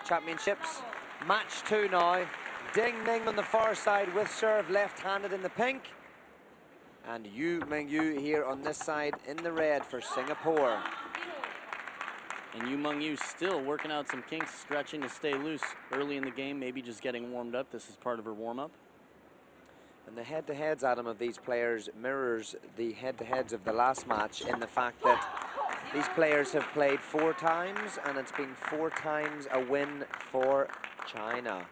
Championships. Match 2 now. Ding Ning on the far side with serve, left-handed in the pink. And Yu Mengyu here on this side in the red for Singapore. And Yu Mengyu still working out some kinks, stretching to stay loose early in the game, maybe just getting warmed up. This is part of her warm-up. And the head-to-heads, Adam, of these players mirrors the head-to-heads of the last match in the fact that these players have played 4 times, and it's been 4 times a win for China.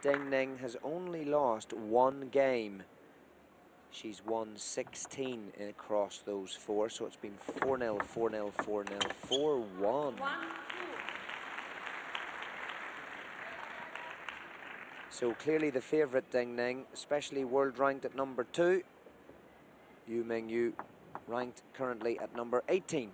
Ding Ning has only lost 1 game. She's won 16 across those 4, so it's been 4-0, 4-0, 4-0, 4-1. So clearly the favourite, Ding Ning, especially world ranked at number 2. Yu Mengyu ranked currently at number 18.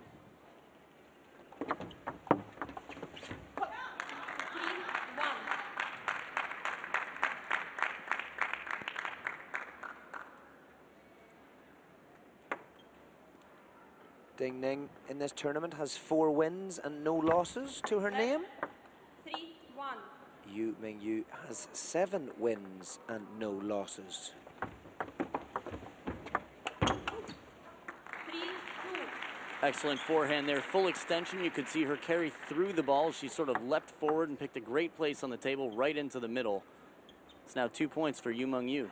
Ding Ning in this tournament has 4 wins and no losses to her name. 3-1. Yu Mengyu has 7 wins and no losses. 3-2. Excellent forehand there, full extension. You could see her carry through the ball. She sort of leapt forward and picked a great place on the table right into the middle. It's now 2 points for Yu Mengyu.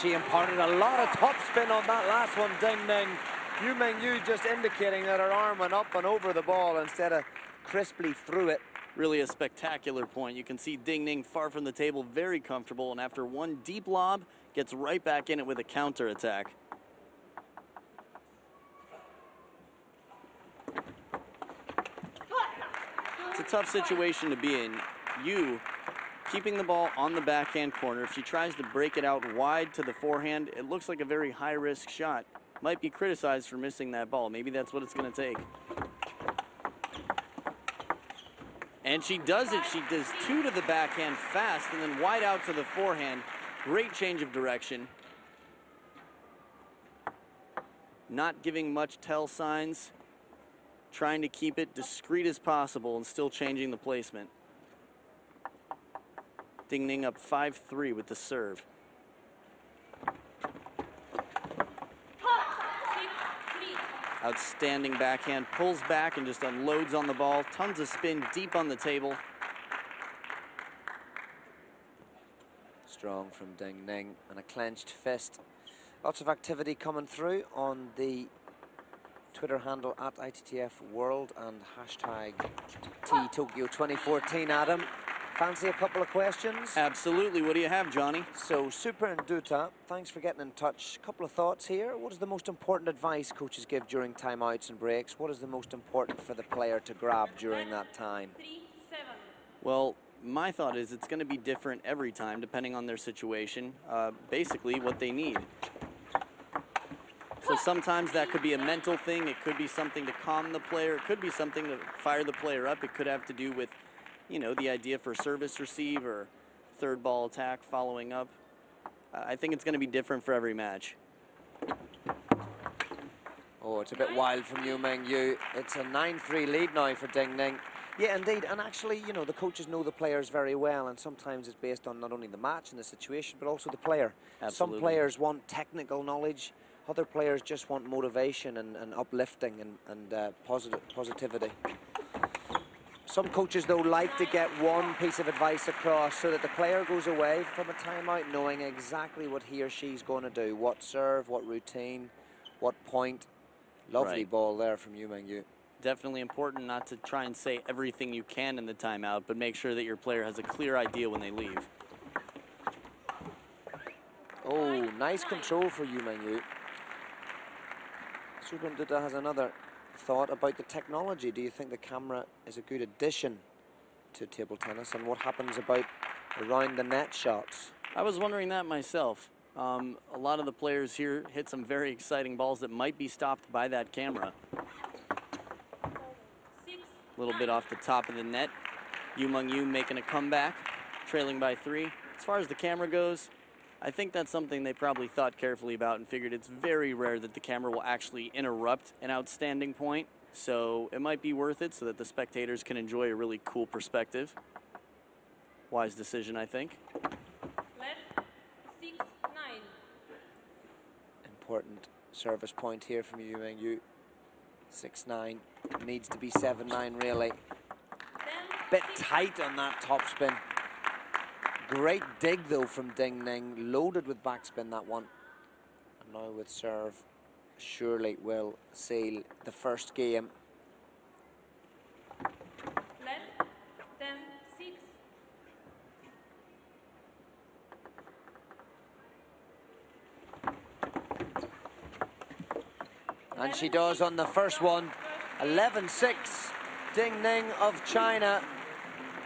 She imparted a lot of topspin on that last one, Ding Ning. Yu Mengyu just indicating that her arm went up and over the ball instead of crisply through it. Really a spectacular point. You can see Ding Ning far from the table, very comfortable, and after one deep lob, gets right back in it with a counter attack. It's a tough situation to be in. Yu keeping the ball on the backhand corner. If she tries to break it out wide to the forehand, it looks like a very high-risk shot. Might be criticized for missing that ball. Maybe that's what it's going to take. And she does it. She does 2 to the backhand fast and then wide out to the forehand. Great change of direction. Not giving much tell signs. Trying to keep it discreet as possible and still changing the placement. Ding Ning up 5-3 with the serve. Outstanding backhand, pulls back and just unloads on the ball. Tons of spin deep on the table. Strong from Ding Ning and a clenched fist. Lots of activity coming through on the Twitter handle at ITTF World and hashtag #TTokyo 2014, Adam. Fancy a couple of questions? Absolutely. What do you have, Johnny? So, Super and Duta, thanks for getting in touch. A couple of thoughts here. What is the most important advice coaches give during timeouts and breaks? What is the most important for the player to grab during that time? 3-7. Well, my thought is it's going to be different every time depending on their situation. Basically, what they need. So sometimes that could be a mental thing. It could be something to calm the player. It could be something to fire the player up. It could have to do with, you know, the idea for service receive or third ball attack following up. I think it's going to be different for every match. Oh, it's a bit wild from Yu Mengyu. It's a 9-3 lead now for Ding Ning. Yeah, indeed. And actually, you know, the coaches know the players very well, and sometimes it's based on not only the match and the situation, but also the player. Absolutely. Some players want technical knowledge. Other players just want motivation and uplifting and positivity. Some coaches, though, like to get one piece of advice across so that the player goes away from a timeout knowing exactly what he or she's going to do. What serve, what routine, what point. Lovely ball there from Yu Mengyu. Definitely important not to try and say everything you can in the timeout, but make sure that your player has a clear idea when they leave. Oh, nice control for Yu Mengyu. Subhan Dutta has another thought about the technology. Do you think the camera is a good addition to table tennis, and what happens about around the net shots? I was wondering that myself. A lot of the players here hit some very exciting balls that might be stopped by that camera. A little bit off the top of the net. Yu Mengyu making a comeback, trailing by 3. As far as the camera goes, I think that's something they probably thought carefully about and figured it's very rare that the camera will actually interrupt an outstanding point. So it might be worth it so that the spectators can enjoy a really cool perspective. Wise decision, I think. Left, 6-9. Important service point here from Yu Mengyu. 6-9. Needs to be 7-9 really. Bit tight on that topspin. Great dig though from Ding Ning, loaded with backspin that one. And now with serve, surely will seal the first game. Left, 10-6. And she does on the first one. 11-6. Ding Ning of China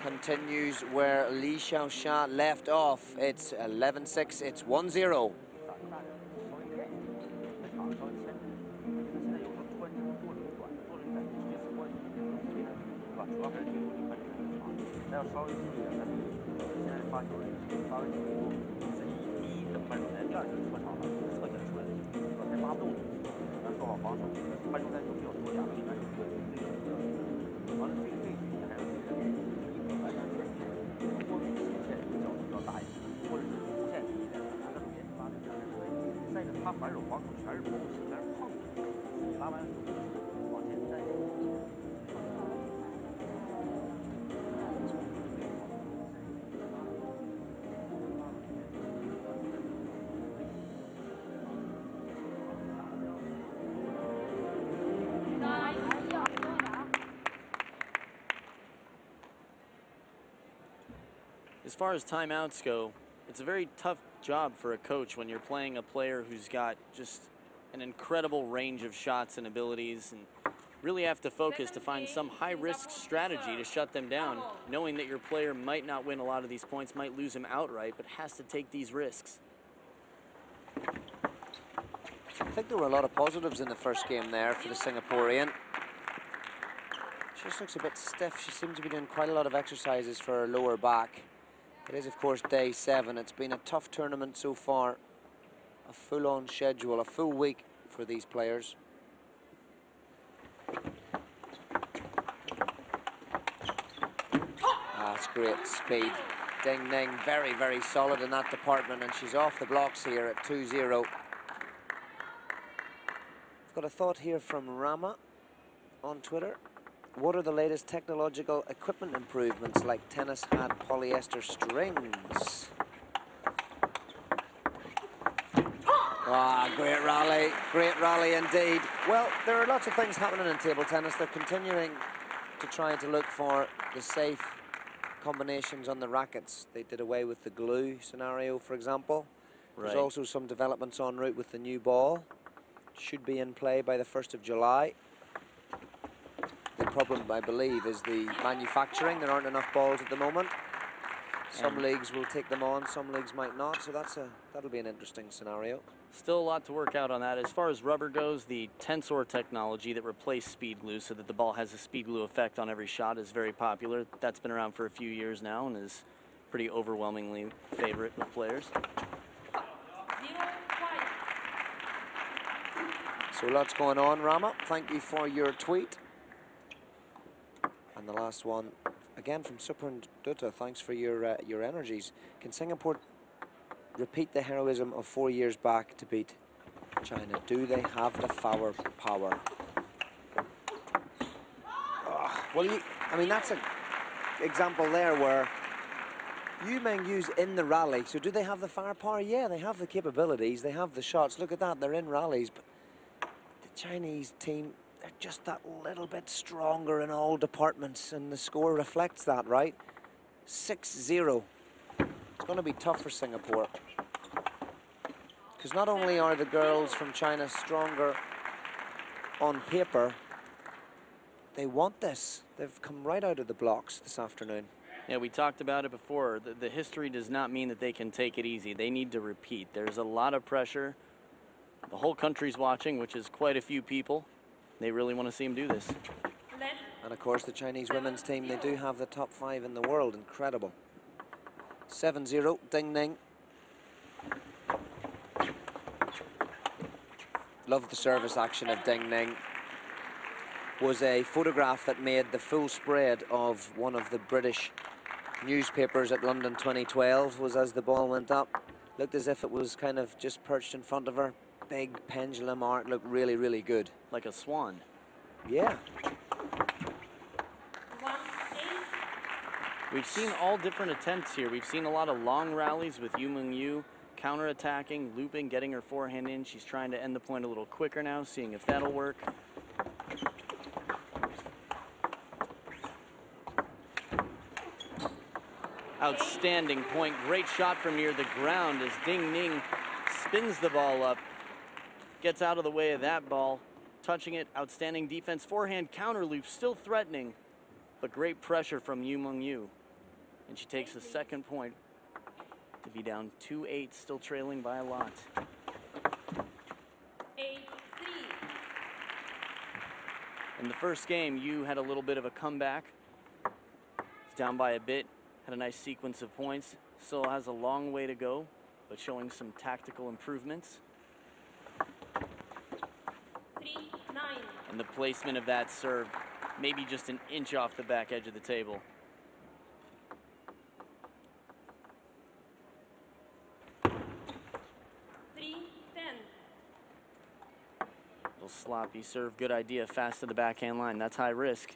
continues where Li Xiaoxia left off. It's 11-6, it's 1-0. As far as timeouts go, it's a very tough job for a coach when you're playing a player who's got just an incredible range of shots and abilities, and really have to focus to find some high-risk strategy to shut them down, knowing that your player might not win a lot of these points, might lose him outright, but has to take these risks. I think there were a lot of positives in the first game there for the Singaporean. She just looks a bit stiff. She seems to be doing quite a lot of exercises for her lower back. It is, of course, day 7. It's been a tough tournament so far. A full-on schedule, a full week for these players. That's great speed. Ding Ning very, very solid in that department, and she's off the blocks here at 2-0. I've got a thought here from Rama on Twitter. What are the latest technological equipment improvements, like tennis had polyester strings? Ah, great rally indeed. Well, there are lots of things happening in table tennis. They're continuing to try to look for the safe combinations on the rackets. They did away with the glue scenario, for example. There's also some developments en route with the new ball. Should be in play by the 1st of July. The problem, I believe, is the manufacturing. There aren't enough balls at the moment. Some leagues will take them on, some leagues might not, so that'll be an interesting scenario. Still a lot to work out on that. As far as rubber goes, the tensor technology that replaced speed glue so that the ball has a speed glue effect on every shot is very popular. That's been around for a few years now and is pretty overwhelmingly favorite with players. So lots going on, Rama. Thank you for your tweet. And the last one, again from Supran Dutta, thanks for your energies. Can Singapore repeat the heroism of 4 years back to beat China? Do they have the power? Oh, well, I mean, that's an example there where Yu Mengyu's in the rally. So do they have the firepower? Yeah, they have the capabilities. They have the shots. Look at that. They're in rallies. But the Chinese team, they're just that little bit stronger in all departments, and the score reflects that, right? 6-0. It's going to be tough for Singapore, because not only are the girls from China stronger on paper, they want this. They've come right out of the blocks this afternoon. Yeah, we talked about it before. The history does not mean that they can take it easy. They need to repeat. There's a lot of pressure. The whole country's watching, which is quite a few people. They really want to see him do this. And of course, the Chinese women's team, they do have the top 5 in the world. Incredible. 7-0, Ding Ning. Love the service action of Ding Ning. Was a photograph that made the full spread of one of the British newspapers at London 2012, was as the ball went up. Looked as if it was kind of just perched in front of her. Big pendulum arc, looked really, really good. Like a swan. Yeah. 1-8. We've seen all different attempts here. We've seen a lot of long rallies with Yu Meng-yu, counter-attacking, looping, getting her forehand in. She's trying to end the point a little quicker now, seeing if that'll work. Outstanding point. Great shot from near the ground as Ding Ning spins the ball up. Gets out of the way of that ball. Touching it. Outstanding defense. Forehand counter loop. Still threatening. But great pressure from Yu Meng-yu. And she takes the second point to be down 2-8. Still trailing by a lot. 8-3. In the first game, Yu had a little bit of a comeback. It's down by a bit. Had a nice sequence of points. Still has a long way to go, but showing some tactical improvements. 3-9. And the placement of that serve, maybe just an inch off the back edge of the table. Little sloppy serve, good idea, fast to the backhand line. That's high risk.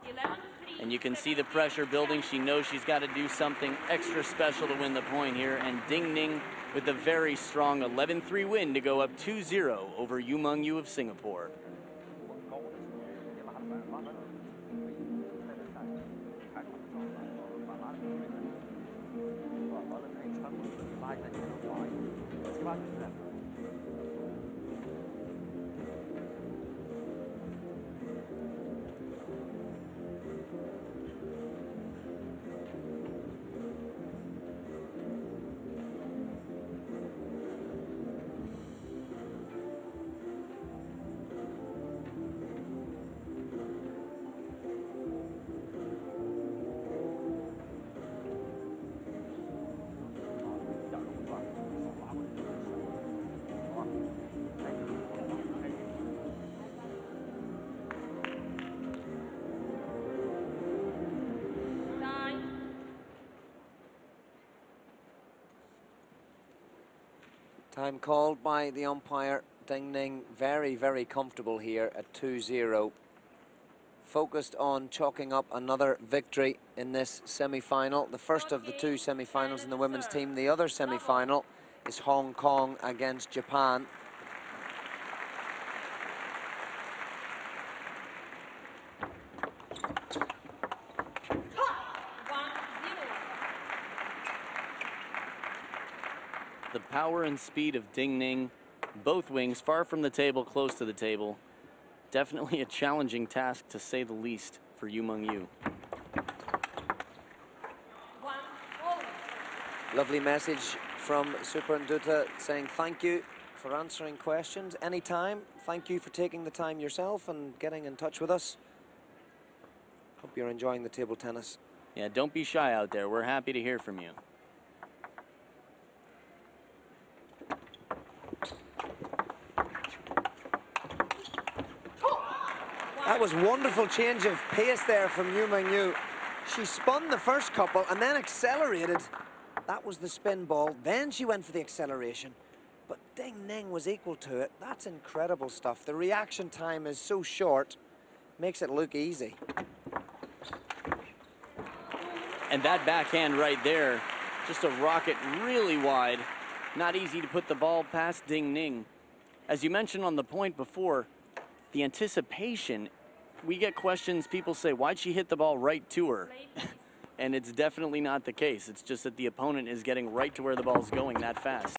11-3. And you can see the pressure building. She knows she's got to do something extra special to win the point here. And Ding Ning with a very strong 11-3 win to go up 2-0 over Yu Meng-yu of Singapore. Time called by the umpire. Ding Ning very, very comfortable here at 2-0. Focused on chalking up another victory in this semi-final. The first of the two semi-finals in the women's team. The other semi-final is Hong Kong against Japan. The power and speed of Ding Ning, both wings far from the table, close to the table. Definitely a challenging task, to say the least, for Yu Meng-yu. Lovely message from Super Nduta saying thank you for answering questions anytime. Thank you for taking the time yourself and getting in touch with us. Hope you're enjoying the table tennis. Yeah, don't be shy out there. We're happy to hear from you. That was wonderful change of pace there from Yu Meng-yu. She spun the first couple and then accelerated. That was the spin ball. Then she went for the acceleration. But Ding Ning was equal to it. That's incredible stuff. The reaction time is so short, makes it look easy. And that backhand right there, just a rocket really wide. Not easy to put the ball past Ding Ning. As you mentioned on the point before, the anticipation, we get questions, people say, why'd she hit the ball right to her? And it's definitely not the case. It's just that the opponent is getting right to where the ball's going that fast.